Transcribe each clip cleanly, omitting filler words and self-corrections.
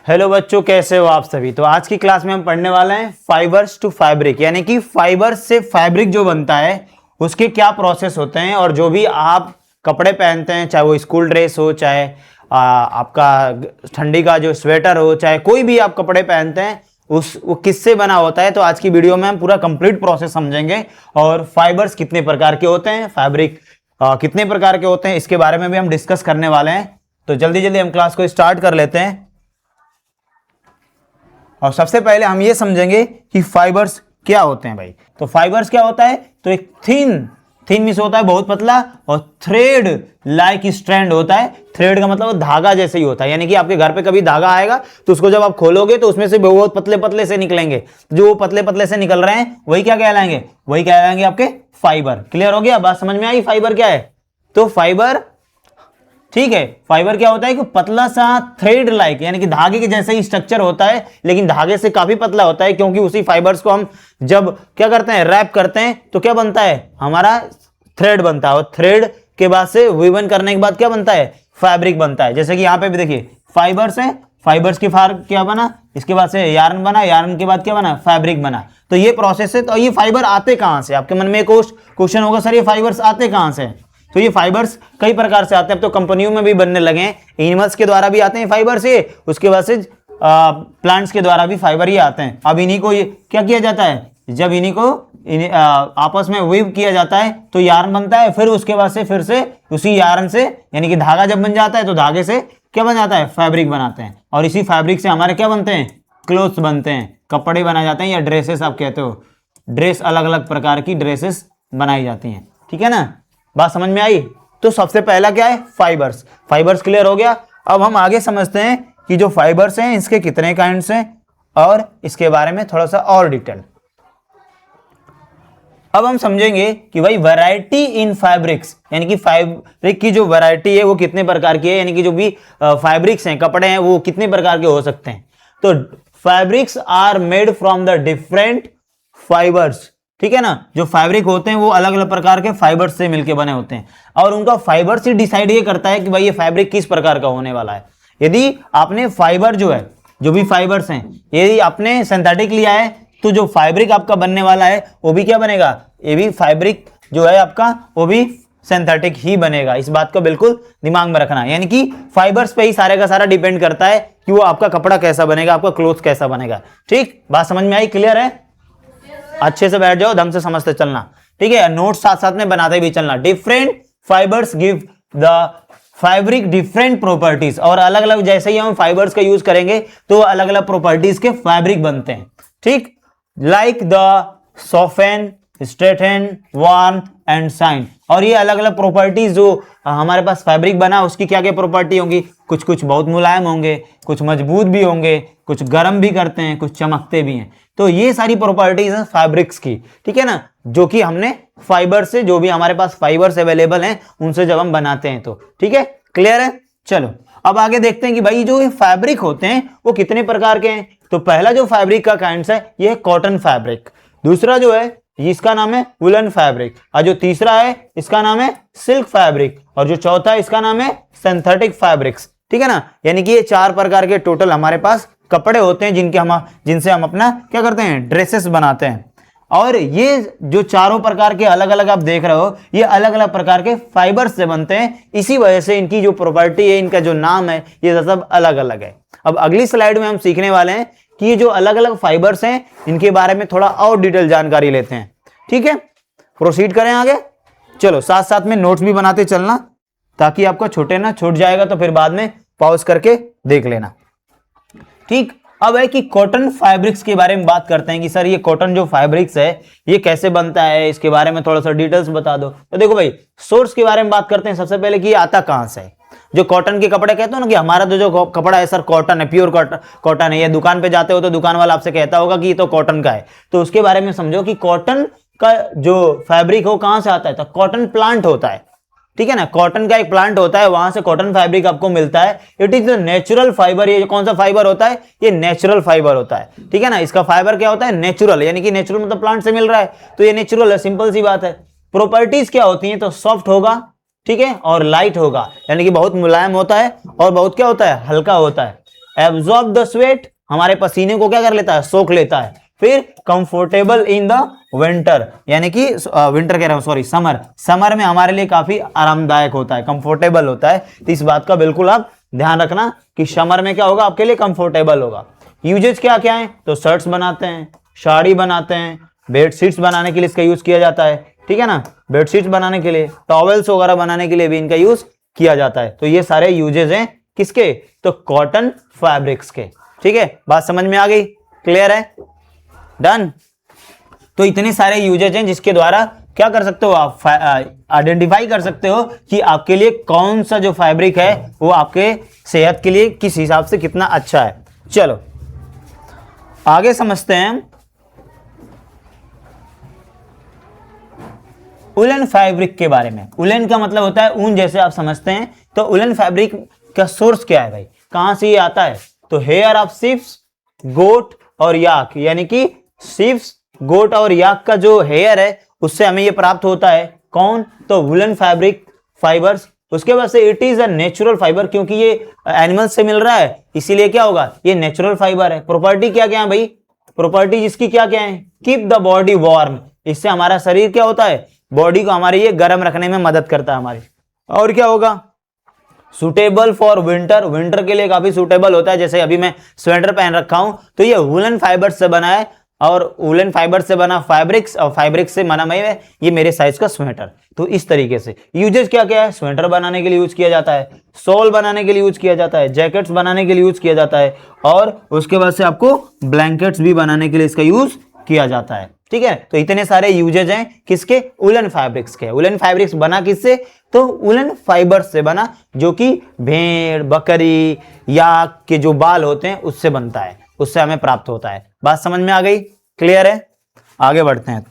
Hello बच्चों, कैसे हो आप सभी। तो आज की क्लास में हम पढ़ने वाले हैं फाइबर्स टू फैब्रिक, यानी कि फाइबर से फैब्रिक जो बनता है उसके क्या प्रोसेस होते हैं। और जो भी आप कपड़े पहनते हैं, चाहे वो स्कूल ड्रेस हो, चाहे आपका ठंडी का जो स्वेटर हो, चाहे कोई भी आप कपड़े पहनते हैं, वो किससे बना होता है। तो आज की वीडियो में हम पूरा कंप्लीट प्रोसेस समझेंगे और फाइबर्स कितने प्रकार के होते हैं, फैब्रिक कितने प्रकार के होते हैं, इसके बारे में भी हम डिस्कस करने वाले हैं। तो जल्दी जल्दी हम क्लास को स्टार्ट कर लेते हैं। और सबसे पहले हम ये समझेंगे कि फाइबर्स क्या होते हैं भाई। तो फाइबर्स क्या होता है, तो एक थिन मीन्स होता है बहुत पतला, और थ्रेड लाइक स्ट्रैंड होता है। थ्रेड का मतलब धागा जैसे ही होता है, यानी कि आपके घर पे कभी धागा आएगा तो उसको जब आप खोलोगे तो उसमें से बहुत पतले पतले से निकलेंगे। जो वो पतले पतले से निकल रहे हैं वही क्या कहलाएंगे, वही कहलाएंगे आपके फाइबर। क्लियर हो गया, बात समझ में आई फाइबर क्या है। तो फाइबर, ठीक है, फाइबर क्या होता है कि पतला सा थ्रेड लाइक, यानी कि धागे के जैसे ही स्ट्रक्चर होता है, लेकिन धागे से काफी पतला होता है, क्योंकि उसी फाइबर्स को हम जब क्या करते हैं, रैप करते हैं, तो क्या बनता है, हमारा थ्रेड बनता है। और थ्रेड के बाद से वीवन करने के बाद क्या बनता है, फैब्रिक बनता है। जैसे कि यहाँ पे भी देखिए फाइबर्स है, फाइबर्स की फार क्या बना, इसके बाद से यार्न बना, यार्न के बाद क्या बना, फैब्रिक बना। तो ये प्रोसेस है। तो ये फाइबर आते कहां से, आपके मन में एक क्वेश्चन होगा, सर ये फाइबर्स आते कहां से। तो ये फाइबर्स कई प्रकार से आते हैं। अब तो कंपनियों में भी बनने लगे हैं, एनिमल्स के द्वारा भी आते हैं फाइबर से, उसके बाद से प्लांट्स के द्वारा भी फाइबर ही आते हैं। अब इन्हीं को ये क्या किया जाता है, जब इन्हीं को आपस में वीव किया जाता है तो यार्न बनता है। फिर उसके बाद से फिर से उसी यार्न से, यानी कि धागा जब बन जाता है तो धागे से क्या बन जाता है, फैब्रिक बनाते हैं। और इसी फैब्रिक से हमारे क्या बनते हैं, क्लोथ्स बनते हैं, कपड़े बनाए जाते हैं, या ड्रेसेस आप कहते हो, ड्रेस, अलग अलग प्रकार की ड्रेसेस बनाई जाती हैं। ठीक है ना, बात समझ में आई। तो सबसे पहला क्या है, फाइबर्स। फाइबर्स क्लियर हो गया। अब हम आगे समझते हैं कि जो फाइबर्स हैं इसके कितने काइंड्स हैं, और इसके बारे में थोड़ा सा और डिटेल। अब हम समझेंगे कि भाई वैरायटी इन फैब्रिक्स, यानी कि फैब्रिक की जो वैरायटी है वो कितने प्रकार की है, यानी कि जो भी फैब्रिक्स हैं, कपड़े हैं, वो कितने प्रकार के हो सकते हैं। तो fabrics are made from the different fibres. ठीक है ना, जो फैब्रिक होते हैं वो अलग अलग प्रकार के फाइबर्स से मिलकर बने होते हैं, और उनका फाइबर से डिसाइड ये करता है कि भाई ये फैब्रिक किस प्रकार का होने वाला है। यदि आपने फाइबर जो है, जो भी फाइबर्स हैं, यदि आपने सिंथेटिक लिया है तो जो फैब्रिक आपका बनने वाला है वो भी क्या बनेगा, ये भी फैब्रिक जो है आपका वो भी सिंथेटिक ही बनेगा। इस बात को बिल्कुल दिमाग में रखना, यानी कि फाइबर्स पे ही सारे का सारा डिपेंड करता है कि वो आपका कपड़ा कैसा बनेगा, आपका क्लोथ कैसा बनेगा। ठीक, बात समझ में आई, क्लियर है। अच्छे से बैठ जाओ, ढंग से समझते चलना, ठीक है। नोट साथ साथ में बनाते भी चलना। Different fibres give the fabric different properties, और अलग अलग जैसे ही हम फाइबर्स का यूज करेंगे तो अलग अलग प्रॉपर्टीज के फैब्रिक बनते हैं। ठीक, like the soften, straighten, warm and shine. और ये अलग अलग प्रॉपर्टीज जो हमारे पास फैब्रिक बना उसकी क्या क्या प्रॉपर्टी होंगी, कुछ कुछ बहुत मुलायम होंगे, कुछ मजबूत भी होंगे, कुछ गर्म भी करते हैं, कुछ चमकते भी हैं। तो ये सारी प्रॉपर्टीज हैं फैब्रिक्स की, ठीक है ना, जो कि हमने फाइबर से, जो भी हमारे पास फाइबर्स अवेलेबल हैं उनसे जब हम बनाते हैं तो। ठीक है, क्लियर है। चलो अब आगे देखते हैं कि भाई जो ये फैब्रिक होते हैं वो कितने प्रकार के हैं। तो पहला जो फैब्रिक का काइंड्स है ये है कॉटन फैब्रिक, दूसरा जो है इसका नाम है वुलन फैब्रिक, और जो तीसरा है इसका नाम है सिल्क फैब्रिक, और जो चौथा है इसका नाम है सिंथेटिक फैब्रिक्स। ठीक है ना, यानी कि ये चार प्रकार के टोटल हमारे पास कपड़े होते हैं जिनसे हम अपना क्या करते हैं, ड्रेसेस बनाते हैं। और ये जो चारों प्रकार के अलग अलग आप देख रहे हो, ये अलग अलग प्रकार के फाइबर्स से बनते हैं। इसी वजह से इनकी जो प्रॉपर्टी है, इनका जो नाम है, ये सब अलग अलग है। अब अगली स्लाइड में हम सीखने वाले हैं कि ये जो अलग अलग फाइबर्स हैं इनके बारे में थोड़ा और डिटेल जानकारी लेते हैं। ठीक है, प्रोसीड करें आगे। चलो साथ साथ में नोट्स भी बनाते चलना, ताकि आपको छूटे ना, छूट जाएगा तो फिर बाद में पॉज करके देख लेना। ठीक, अब है कि कॉटन फैब्रिक्स के बारे में बात करते हैं कि सर ये कॉटन जो फैब्रिक्स है ये कैसे बनता है, इसके बारे में थोड़ा सा डिटेल्स बता दो। तो देखो भाई, सोर्स के बारे में बात करते हैं सबसे पहले कि ये आता कहां से है। जो कॉटन के कपड़े कहते हो ना कि हमारा तो जो कपड़ा है सर कॉटन है, प्योर कॉटन है, ये दुकान पे जाते हो तो दुकान वाला आपसे कहता होगा कि ये तो कॉटन का है। तो उसके बारे में समझो कि कॉटन का जो फैब्रिक हो कहां से आता है, तो कॉटन प्लांट होता है। ठीक है ना, कॉटन का एक प्लांट होता है, वहां से कॉटन फैब्रिक आपको मिलता है। It is the natural fibre. ये कौन सा फाइबर होता है, ये नेचुरल फाइबर होता है। ठीक है ना, इसका फाइबर क्या होता है, नेचुरल, यानी कि नेचुरल मतलब प्लांट से मिल रहा है तो ये नेचुरल है, सिंपल सी बात है। प्रॉपर्टीज क्या होती हैं, तो सॉफ्ट होगा, ठीक है, और लाइट होगा, यानी कि बहुत मुलायम होता है, और बहुत क्या होता है, हल्का होता है। एब्जॉर्ब द स्वेट, हमारे पसीने को क्या कर लेता है, सोख लेता है। फिर कंफर्टेबल इन द विंटर, यानी कि विंटर कह रहा हूं सॉरी, समर में हमारे लिए काफी आरामदायक होता है, कंफर्टेबल होता है। तो इस बात का बिल्कुल आप ध्यान रखना कि समर में क्या होगा, आपके लिए कंफर्टेबल होगा। यूजेज क्या क्या है, तो शर्ट्स बनाते हैं, साड़ी बनाते हैं, बेडशीट्स बनाने के लिए इसका यूज किया जाता है, ठीक है ना, बेडशीट्स बनाने के लिए, टॉवेल्स वगैरह बनाने के लिए भी इनका यूज किया जाता है। तो ये सारे यूजेज हैं किसके, तो कॉटन फैब्रिक्स के। ठीक है, बात समझ में आ गई, क्लियर है, डन। तो इतने सारे यूजेज हैं जिसके द्वारा क्या कर सकते हो आप, आइडेंटिफाई कर सकते हो कि आपके लिए कौन सा जो फैब्रिक है वो आपके सेहत के लिए किस हिसाब से कितना अच्छा है। चलो आगे समझते हैं उलन फैब्रिक के बारे में। उलन का मतलब होता है ऊन, जैसे आप समझते हैं। तो उलन फैब्रिक का सोर्स क्या है भाई, कहां से ये आता है, तो हेयर ऑफ शिप्स, गोट और याक, यानी कि शिप्स, गोट और याक का जो हेयर है उससे हमें ये प्राप्त होता है। कौन, तो वुलन फैब्रिक फाइबर्स। उसके बाद से it is a natural fibre, क्योंकि ये एनिमल से मिल रहा है इसीलिए क्या होगा, ये नेचुरल फाइबर है। प्रॉपर्टी क्या क्या है भाई, प्रॉपर्टी जिसकी क्या क्या है, कीप द बॉडी वार्म, इससे हमारा शरीर क्या होता है, बॉडी को हमारी ये गर्म रखने में मदद करता है हमारी। और क्या होगा, सुटेबल फॉर विंटर, विंटर के लिए काफी सुटेबल होता है। जैसे अभी मैं स्वेटर पहन रखा हूं तो ये वुलन फाइबर से बना है, और वुलन फाइबर से बना फैब्रिक्स, और फैब्रिक से बना मैं ये मेरे साइज का स्वेटर। तो इस तरीके से यूजेस क्या क्या है, स्वेटर बनाने के लिए यूज किया जाता है, शॉल बनाने के लिए यूज किया जाता है, जैकेट्स बनाने के लिए यूज किया जाता है, और उसके बाद से आपको ब्लैंकेट्स भी बनाने के लिए इसका यूज किया जाता है। ठीक है, तो इतने सारे यूजेज हैं किसके, उलन फैब्रिक्स के। उलन फैब्रिक्स बना किससे, तो उलन फाइबर से बना, जो कि भेड़, बकरी या के जो बाल होते हैं उससे बनता है, उससे हमें प्राप्त होता है। बात समझ में आ गई, क्लियर है, आगे बढ़ते हैं।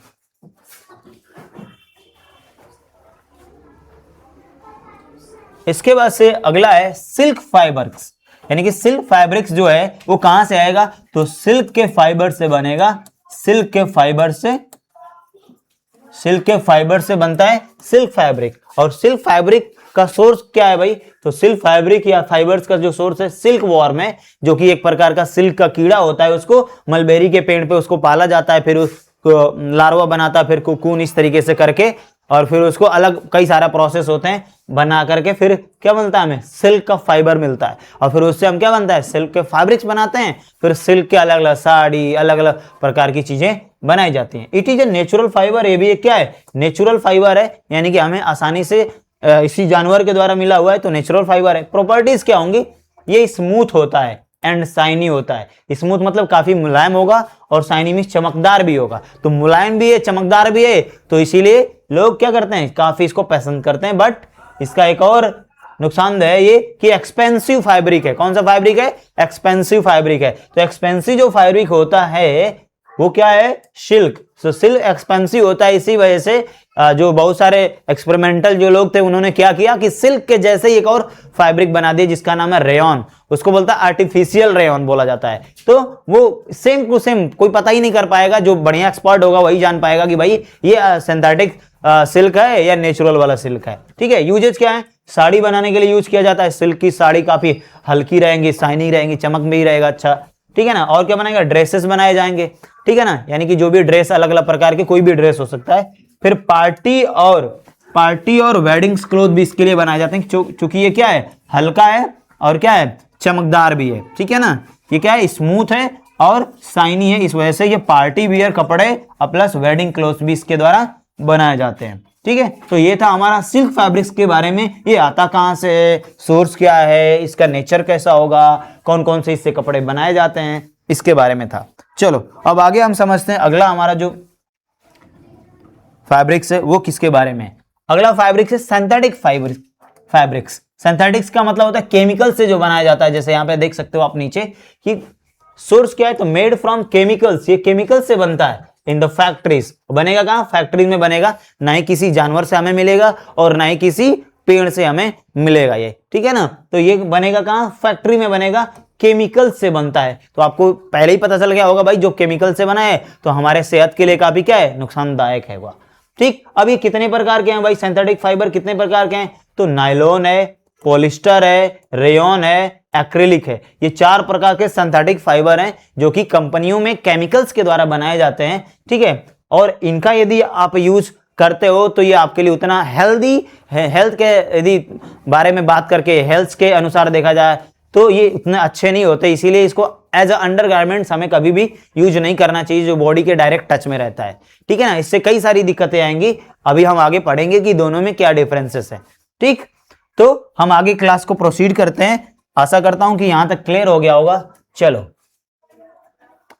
इसके बाद से अगला है सिल्क फाइबर्स, यानी कि सिल्क फैब्रिक्स जो है वो कहां से आएगा, तो सिल्क के फाइबर से बनेगा, सिल्क के फाइबर से, सिल्क के फाइबर से बनता है सिल्क फैब्रिक। और सिल्क फैब्रिक का सोर्स क्या है भाई, तो सिल्क फैब्रिक या फाइबर्स का जो सोर्स है सिल्क वॉर्म है, जो कि एक प्रकार का सिल्क का कीड़ा होता है। उसको मलबेरी के पेड़ पे उसको पाला जाता है, फिर उसको लार्वा बनाता है, फिर कोकून इस तरीके से करके, और फिर उसको अलग कई सारा प्रोसेस होते हैं बना करके फिर क्या बनता है, हमें सिल्क का फाइबर मिलता है, और फिर उससे हम क्या बनता है, सिल्क के फैब्रिक्स बनाते हैं। फिर सिल्क के अलग अलग साड़ी, अलग अलग प्रकार की चीजें बनाई जाती हैं। It is a natural fibre, ये भी एक क्या है, नेचुरल फाइबर है, यानी कि हमें आसानी से इसी जानवर के द्वारा मिला हुआ है, तो नेचुरल फाइबर है। प्रॉपर्टीज क्या होंगी, ये स्मूथ होता है एंड शाइनी होता है। स्मूथ मतलब काफी मुलायम होगा, और शाइनी मीन्स चमकदार भी होगा। तो मुलायम भी है, चमकदार भी है, तो इसीलिए लोग क्या करते हैं, काफी इसको पसंद करते हैं। बट इसका एक और नुकसानदेह है ये कि एक्सपेंसिव फैब्रिक है। कौन सा फैब्रिक है, एक्सपेंसिव फैब्रिक है। तो एक्सपेंसिव जो फैब्रिक होता है वो क्या है, सिल्क। तो सिल्क एक्सपेंसिव होता है, इसी वजह से जो बहुत सारे एक्सपेरिमेंटल जो लोग थे उन्होंने क्या किया कि सिल्क के जैसे ही एक और फैब्रिक बना दिया जिसका नाम है रेयन। उसको बोलता है आर्टिफिशियल रेयन बोला जाता है। तो वो सेम टू सेम कोई पता ही नहीं कर पाएगा, जो बढ़िया एक्सपर्ट होगा वही जान पाएगा कि भाई ये सिंथेटिक सिल्क है या नेचुरल वाला सिल्क है। ठीक है, यूजेज क्या है, साड़ी बनाने के लिए यूज किया जाता है। सिल्क की साड़ी काफी हल्की रहेंगी, शाइनी रहेंगी, चमक में ही रहेगा अच्छा, ठीक है ना। और क्या बनाएगा, ड्रेसेस बनाए जाएंगे, ठीक है ना, यानी कि जो भी ड्रेस अलग अलग प्रकार के कोई भी ड्रेस हो सकता है। फिर पार्टी और वेडिंग्स क्लोथ भी इसके लिए बनाए जाते हैं, चूंकि ये क्या है, हल्का है और क्या है, चमकदार भी है, ठीक है ना। ये क्या है, स्मूथ है और शाइनी है, इस वजह से ये पार्टी वियर कपड़े प्लस वेडिंग क्लोथ भी इसके द्वारा बनाए जाते हैं। ठीक है, तो ये था हमारा सिल्क फैब्रिक्स के बारे में। ये आता कहां से, सोर्स क्या है, इसका नेचर कैसा होगा, कौन कौन से इससे कपड़े बनाए जाते हैं, इसके बारे में था। चलो अब आगे हम समझते हैं अगला हमारा जो फैब्रिक्स है वो किसके बारे में। अगला फैब्रिक्स है सिंथेटिक फैब्रिक्स। सिंथेटिक्स का मतलब होता है केमिकल से जो बनाया जाता है। जैसे यहाँ पे देख सकते हो आप नीचे कि सोर्स क्या है, तो मेड फ्रॉम केमिकल्स, ये केमिकल से बनता है। इन द फैक्ट्रीज, बनेगा कहां, फैक्ट्री में बनेगा, ना ही किसी जानवर से हमें मिलेगा और ना ही किसी पेड़ से हमें मिलेगा ये, ठीक है ना। तो ये बनेगा कहां, फैक्ट्री में बनेगा, केमिकल से बनता है। तो आपको पहले ही पता चल गया होगा भाई, जो केमिकल से बना है तो हमारे सेहत के लिए काफी क्या है, नुकसानदायक है वह। ठीक, अब ये कितने प्रकार के हैं भाई, सिंथेटिक फाइबर कितने प्रकार के हैं, तो नायलॉन है, पॉलिस्टर है, रेयॉन है, एक्रिलिक है। ये 4 प्रकार के सिंथेटिक फाइबर हैं जो कि कंपनियों में केमिकल्स के द्वारा बनाए जाते हैं, ठीक है। और इनका यदि आप यूज करते हो तो ये आपके लिए उतना हेल्दी है, हेल्थ के यदि बारे में बात करके हेल्थ के अनुसार देखा जाए तो ये उतने अच्छे नहीं होते, इसीलिए इसको एज अ अंडरगारमेंट्स हमें कभी भी यूज नहीं करना चाहिए जो बॉडी के डायरेक्ट टच में रहता है, ठीक है ना। इससे कई सारी दिक्कतें आएंगी, अभी हम आगे पढ़ेंगे कि दोनों में क्या डिफरेंसेस है, ठीक। तो हम आगे क्लास को प्रोसीड करते हैं, आशा करता हूं कि यहां तक क्लियर हो गया होगा। चलो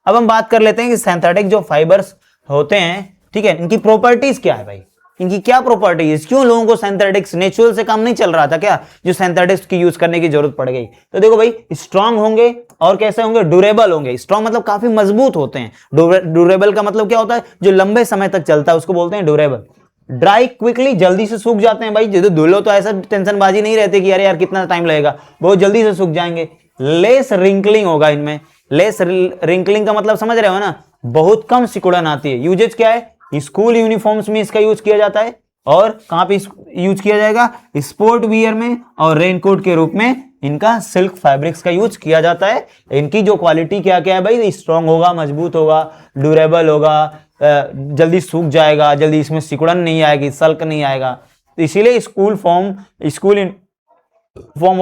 अब हम बात कर लेते हैं कि सिंथेटिक जो फाइबर्स होते हैं, ठीक है, इनकी प्रॉपर्टीज क्या है भाई, इनकी क्या प्रॉपर्टीज, क्यों लोगों को सिंथेटिक्स नेचुरल से काम नहीं चल रहा था क्या जो सिंथेटिक्स की यूज करने की जरूरत पड़ गई। तो देखो भाई, स्ट्रांग होंगे और कैसे होंगे, ड्यूरेबल होंगे। स्ट्रांग मतलब काफी मजबूत होते हैं, ड्यूरेबल का मतलब क्या होता है, जो लंबे समय तक चलता है उसको बोलते हैं ड्यूरेबल। ड्राई क्विकली, जल्दी से सूख जाते हैं भाई, जो धुलो तो ऐसा टेंशनबाजी नहीं रहती कि अरे यार कितना टाइम लगेगा, बहुत जल्दी से सूख जाएंगे। लेस रिंकलिंग होगा इनमें, लेस रिंकलिंग का मतलब समझ रहे हो ना, बहुत कम सिकुड़न आती है। यूजेज क्या है, स्कूल यूनिफॉर्म्स में इसका यूज किया जाता है, और कहां पे यूज किया जाएगा, स्पोर्ट वियर में और रेनकोट के रूप में इनका सिल्क फैब्रिक्स का यूज किया जाता है। इनकी जो क्वालिटी क्या क्या है भाई, स्ट्रांग होगा, मजबूत होगा, ड्यूरेबल होगा, जल्दी सूख जाएगा, जल्दी इसमें सिकुड़न नहीं आएगी, सल्क नहीं आएगा। तो इसीलिए स्कूल फॉर्म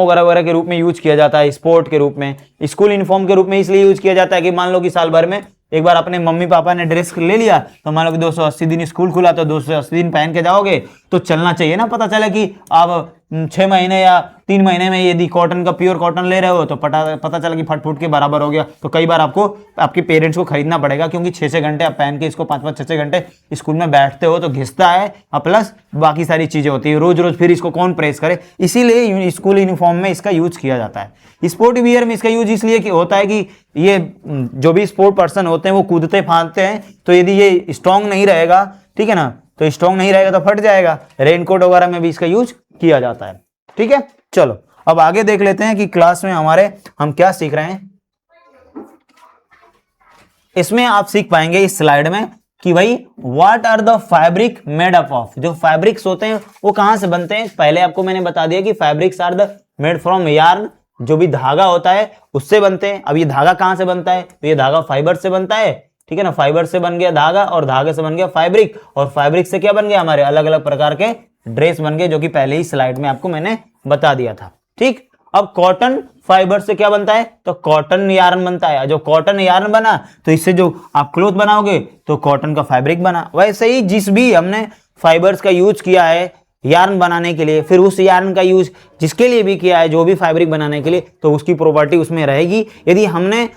वगैरह के रूप में यूज किया जाता है, स्पोर्ट के रूप में, स्कूल यूनिफॉर्म के रूप में इसलिए यूज किया जाता है कि मान लो कि साल भर में एक बार अपने मम्मी पापा ने ड्रेस ले लिया, तो मान लो कि 280 दिन स्कूल खुला तो 280 दिन पहन के जाओगे तो चलना चाहिए ना, पता चले कि आप 6 महीने या 3 महीने में यदि कॉटन का प्योर कॉटन ले रहे हो तो पता चला कि फट फुट के बराबर हो गया, तो कई बार आपको आपके पेरेंट्स को खरीदना पड़ेगा, क्योंकि 6-6 घंटे आप पहन के इसको 5-5 6-6 घंटे स्कूल में बैठते हो तो घिसता है, प्लस बाकी सारी चीजें होती है, रोज रोज फिर इसको कौन प्रेस करे, इसीलिए स्कूल यूनिफॉर्म में इसका यूज किया जाता है। स्पोर्ट वियर में इसका यूज इसलिए होता है कि ये जो भी स्पोर्ट पर्सन होते हैं वो कूदते फांदते हैं, तो यदि ये स्ट्रांग नहीं रहेगा, ठीक है ना, तो स्ट्रांग नहीं रहेगा तो फट जाएगा। रेनकोट वगैरह में भी इसका यूज किया जाता है, ठीक है। चलो अब आगे देख लेते हैं कि क्लास में हम क्या सीख रहे हैं। इसमें आप सीख पाएंगे इस स्लाइड में कि भाई what are the fabric made up of, जो फैब्रिक्स होते हैं वो कहां से बनते हैं। पहले आपको मैंने बता दिया कि fabrics are the made from yarn, जो भी धागा होता है उससे बनते हैं। अब ये धागा कहां से बनता है, तो ये धागा फाइबर से बनता है, ठीक है ना। फाइबर से बन गया धागा और धागे से बन गया फैब्रिक, और फैब्रिक से क्या बन गया, हमारे अलग अलग प्रकार के ड्रेस बन गए, जो कि पहले ही स्लाइड में आपको मैंने बता दिया था, ठीक। अब कॉटन फाइबर से क्या बनता है, तो कॉटन यार्न बनता है। जो कॉटन यार्न बना तो इससे जो आप क्लोथ बनाओगे तो कॉटन का फैब्रिक बना। वैसे ही जिस भी हमने फाइबर्स का यूज किया है यार्न बनाने के लिए, फिर उस यार्न का यूज जिसके लिए भी किया है, जो भी फैब्रिक बनाने के लिए, तो उसकी प्रॉपर्टी उसमें रहेगी। यदि हमने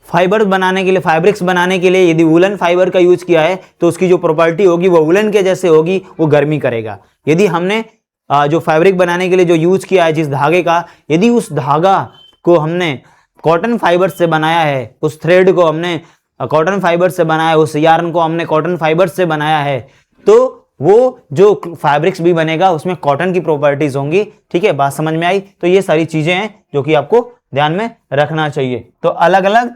फाइबर बनाने के लिए, फैब्रिक्स बनाने के लिए यदि वुलन फाइबर का यूज किया है तो उसकी जो प्रॉपर्टी होगी वो वुलन के जैसे होगी, वो गर्मी करेगा। यदि हमने जो फैब्रिक बनाने के लिए जो यूज किया है जिस धागे का, यदि उस धागा को हमने कॉटन फाइबर से बनाया है, उस थ्रेड को हमने कॉटन फाइबर से बनाया है, उस यार्न को हमने कॉटन फाइबर से बनाया है, तो वो जो फैब्रिक्स भी बनेगा उसमें कॉटन की प्रॉपर्टीज होंगी, ठीक है। बात समझ में आई। तो ये सारी चीजें हैं जो कि आपको ध्यान में रखना चाहिए। तो अलग अलग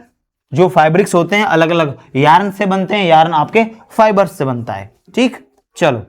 जो फैब्रिक्स होते हैं अलग अलग यार्न से बनते हैं, यार्न आपके फाइबर्स से बनता है, ठीक। चलो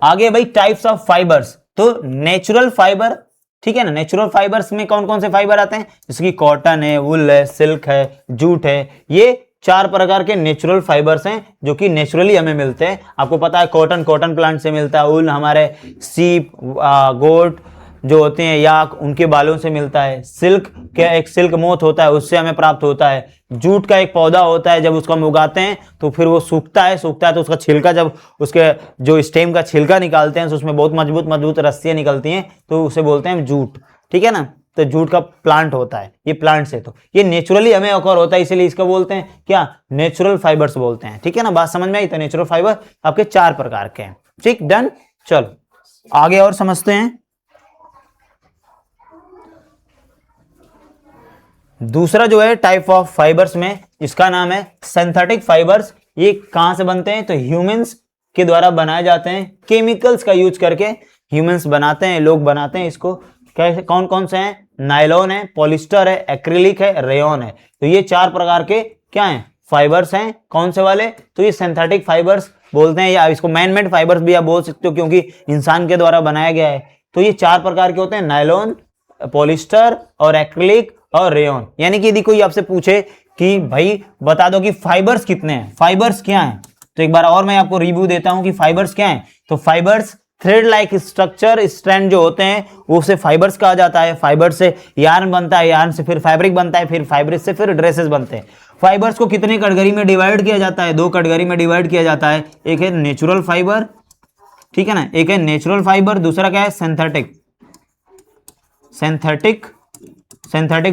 आगे भाई, टाइप्स ऑफ फाइबर्स। तो नेचुरल फाइबर, ठीक है ना, नेचुरल फाइबर्स में कौन कौन से फाइबर आते हैं, जैसे कि कॉटन है, वुल है, सिल्क है, जूट है। ये 4 प्रकार के नेचुरल फाइबर्स हैं जो कि नेचुरली हमें मिलते हैं। आपको पता है कॉटन प्लांट से मिलता है, वुल हमारे सीप, गोट जो होते हैं याक, उनके बालों से मिलता है। सिल्क क्या, एक सिल्क मोथ होता है, उससे हमें प्राप्त होता है। जूट का एक पौधा होता है, जब उसको हम उगाते हैं तो फिर वो सूखता है तो उसका छिलका, जब उसके जो स्टेम का छिलका निकालते हैं तो उसमें बहुत मजबूत रस्सियां निकलती हैं, तो उसे बोलते हैं जूट, ठीक है ना। तो जूट का प्लांट होता है, ये प्लांट से, तो ये नेचुरली हमें ऑकर होता है, इसीलिए इसको बोलते हैं क्या, नेचुरल फाइबर्स बोलते हैं, ठीक है ना। बात समझ में आई। तो नेचुरल फाइबर आपके 4 प्रकार के हैं, ठीक, डन। चलो आगे और समझते हैं। दूसरा जो है टाइप ऑफ फाइबर्स में, इसका नाम है सिंथेटिक फाइबर्स। ये कहां से बनते हैं, तो ह्यूमंस के द्वारा बनाए जाते हैं, केमिकल्स का यूज करके ह्यूमंस बनाते हैं, लोग बनाते हैं इसको। कैसे, कौन कौन से हैं, नायलॉन है, पॉलिस्टर है, एक्रिलिक है, रेयॉन है। तो ये 4 प्रकार के क्या हैं, फाइबर्स हैं। कौन से वाले, तो ये सिंथेटिक फाइबर्स बोलते हैं, या इसको मैन मेड फाइबर्स भी आप बोल सकते हो क्योंकि इंसान के द्वारा बनाया गया है। तो ये 4 प्रकार के होते हैं, नायलॉन, पॉलिस्टर और एक्रिलिक और रेयन। यानी कि यदि कोई आपसे पूछे कि भाई बता दो कि फाइबर्स कितने हैं, फाइबर्स क्या हैं, तो एक बार और मैं आपको रिव्यू देता हूं कि फाइबर्स क्या हैं। तो fibres thread like structure, strand जो होते हैं वो उसे फाइबर्स कहा जाता है। फाइबर से यार्न बनता है, यार्न से फिर फैब्रिक बनता है, फिर फैब्रिक से फिर ड्रेसेस बनते हैं। फाइबर्स को कितने कैटेगरी में डिवाइड किया जाता है, 2 कैटेगरी में डिवाइड किया जाता है। एक है नेचुरल फाइबर, ठीक है ना, एक है नेचुरल फाइबर, दूसरा क्या है सिंथेटिक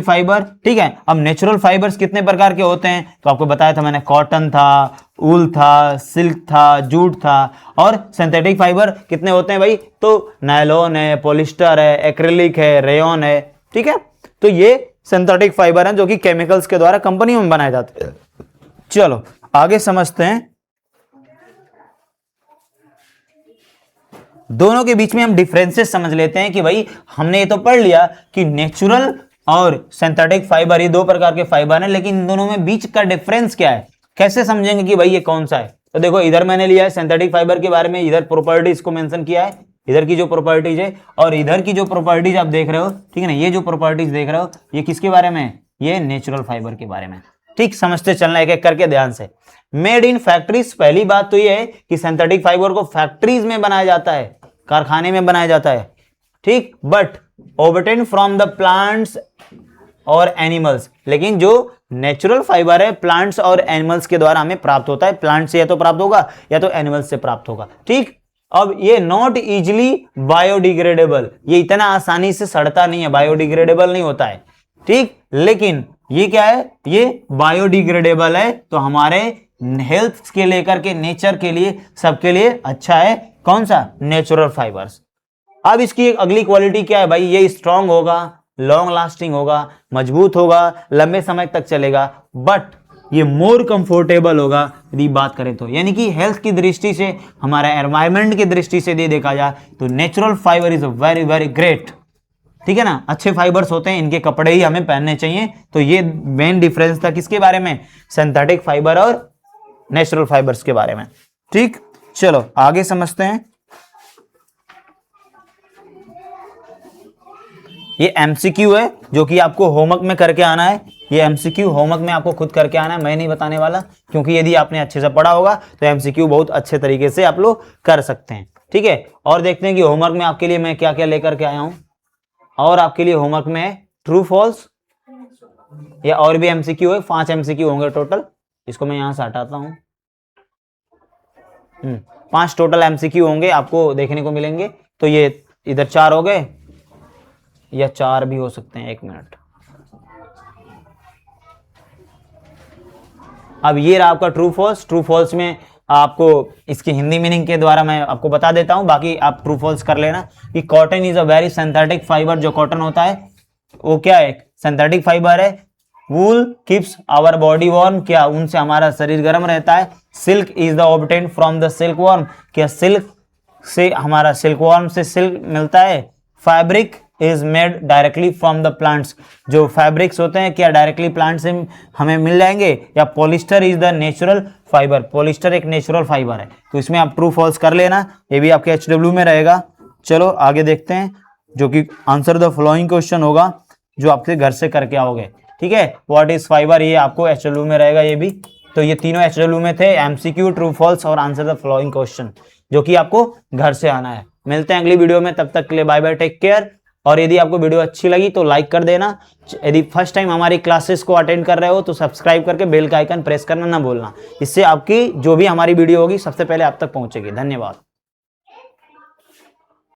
फाइबर, ठीक है। अब नेचुरल फाइबर्स कितने प्रकार के होते हैं, तो आपको बताया था मैंने, कॉटन था, ऊल था, सिल्क था, जूट था। और सिंथेटिक फाइबर कितने होते हैं भाई, तो नायलॉन है, पॉलिस्टर है, एक्रिलिक है, रेयन है, ठीक है। तो ये सिंथेटिक फाइबर हैं जो कि केमिकल्स के द्वारा कंपनियों में बनाए जाते हैं। चलो आगे समझते हैं, दोनों के बीच में हम डिफरेंसेस समझ लेते हैं कि भाई हमने ये तो पढ़ लिया कि नेचुरल और सिंथेटिक फाइबर ये 2 प्रकार के फाइबर हैं, लेकिन इन दोनों में बीच का डिफरेंस क्या है, कैसे समझेंगे कि भाई ये कौन सा है। तो देखो इधर मैंने लिया है सिंथेटिक फाइबर के बारे में, इधर प्रॉपर्टीज को मेंशन किया है, इधर की जो प्रॉपर्टीज है और इधर की जो प्रॉपर्टीज आप देख रहे हो, ठीक है ना, ये जो प्रॉपर्टीज देख रहे हो ये किसके बारे में है, ये नेचुरल फाइबर के बारे में। ठीक, समझते चलना एक एक करके ध्यान से। मेड इन फैक्ट्रीज, पहली बात तो ये है कि सिंथेटिक फाइबर को फैक्ट्रीज में बनाया जाता है, कारखाने में बनाया जाता है, ठीक। But obtain from the plants और एनिमल्स, लेकिन जो नेचुरल फाइबर है प्लांट्स और एनिमल्स के द्वारा हमें प्राप्त होता है। प्लांट से या तो प्राप्त होगा या तो एनिमल्स से प्राप्त होगा, ठीक। अब ये नॉट इजिली बायोडिग्रेडेबल, ये इतना आसानी से सड़ता नहीं है, बायोडिग्रेडेबल नहीं होता है, ठीक। लेकिन ये क्या है, ये बायोडिग्रेडेबल है, तो हमारे हेल्थ के लेकर के, नेचर के लिए, सबके लिए अच्छा है। कौन सा, नेचुरल फाइबर्स। अब इसकी एक अगली क्वालिटी क्या है भाई, ये स्ट्रांग होगा, लॉन्ग लास्टिंग होगा, मजबूत होगा, लंबे समय तक चलेगा, बट ये मोर कंफर्टेबल होगा यदि बात करें तो। यानी कि हेल्थ की दृष्टि से, हमारा एनवायरमेंट की दृष्टि से यदि देखा जाए तो natural fibre is very very great, ठीक है ना। अच्छे फाइबर्स होते हैं, इनके कपड़े ही हमें पहनने चाहिए। तो ये मेन डिफरेंस था किसके बारे में, सिंथेटिक फाइबर और नेचुरल फाइबर्स के बारे में, ठीक। चलो आगे समझते हैं। ये एमसीक्यू है जो कि आपको होमवर्क में करके आना है। ये एमसीक्यू होमवर्क में आपको खुद करके आना है, मैं नहीं बताने वाला, क्योंकि यदि आपने अच्छे से पढ़ा होगा तो एमसीक्यू बहुत अच्छे तरीके से आप लोग कर सकते हैं, ठीक है। और देखते हैं कि होमवर्क में आपके लिए मैं क्या क्या लेकर के आया हूं। और आपके लिए होमवर्क में है ट्रू फॉल्स, या और भी एमसीक्यू है, 5 एमसीक्यू होंगे टोटल। इसको मैं यहां से हटाता हूं। 5 टोटल एमसीक्यू होंगे, आपको देखने को मिलेंगे। तो ये इधर 4 हो गए, या 4 भी हो सकते हैं, 1 मिनट। अब ये रहा आपका ट्रू फॉल्स। ट्रू फॉल्स में आपको इसकी हिंदी मीनिंग के द्वारा मैं आपको बता देता हूं, बाकी आप ट्रू फॉल्स कर लेना। कि cotton is a very synthetic fibre, जो कॉटन होता है वो क्या है, सिंथेटिक फाइबर है। वूल कीप्स आवर बॉडी वार्म, क्या उनसे हमारा शरीर गर्म रहता है। Silk is the obtained from the silk worm, क्या सिल्क से हमारा सिल्क वर्म से सिल्क मिलता है। Fabric is made directly from the plants, जो फैब्रिक्स होते हैं क्या डायरेक्टली प्लांट से हमें मिल जाएंगे। या polyester is the natural fibre, polyester एक नेचुरल फाइबर है। तो इसमें आप ट्रू फॉल्स कर लेना, ये भी आपके HW में रहेगा। चलो आगे देखते हैं, जो कि आंसर द फॉलोइंग क्वेश्चन होगा, जो आपके घर से करके आओगे, ठीक है। व्हाट इज फाइबर, ये आपको HW में रहेगा ये भी। तो ये तीनों HW में थे, MCQ, ट्रू फॉल्स और आंसर द फॉलोइंग क्वेश्चन, जो कि आपको घर से आना है। मिलते हैं अगली वीडियो में, तब तक के लिए बाय बाय, टेक केयर। और यदि आपको वीडियो अच्छी लगी तो लाइक कर देना। यदि फर्स्ट टाइम हमारी क्लासेस को अटेंड कर रहे हो तो सब्सक्राइब करके बेल का आइकन प्रेस करना ना भूलना, इससे आपकी जो भी हमारी वीडियो होगी सबसे पहले आप तक पहुंचेगी। धन्यवाद।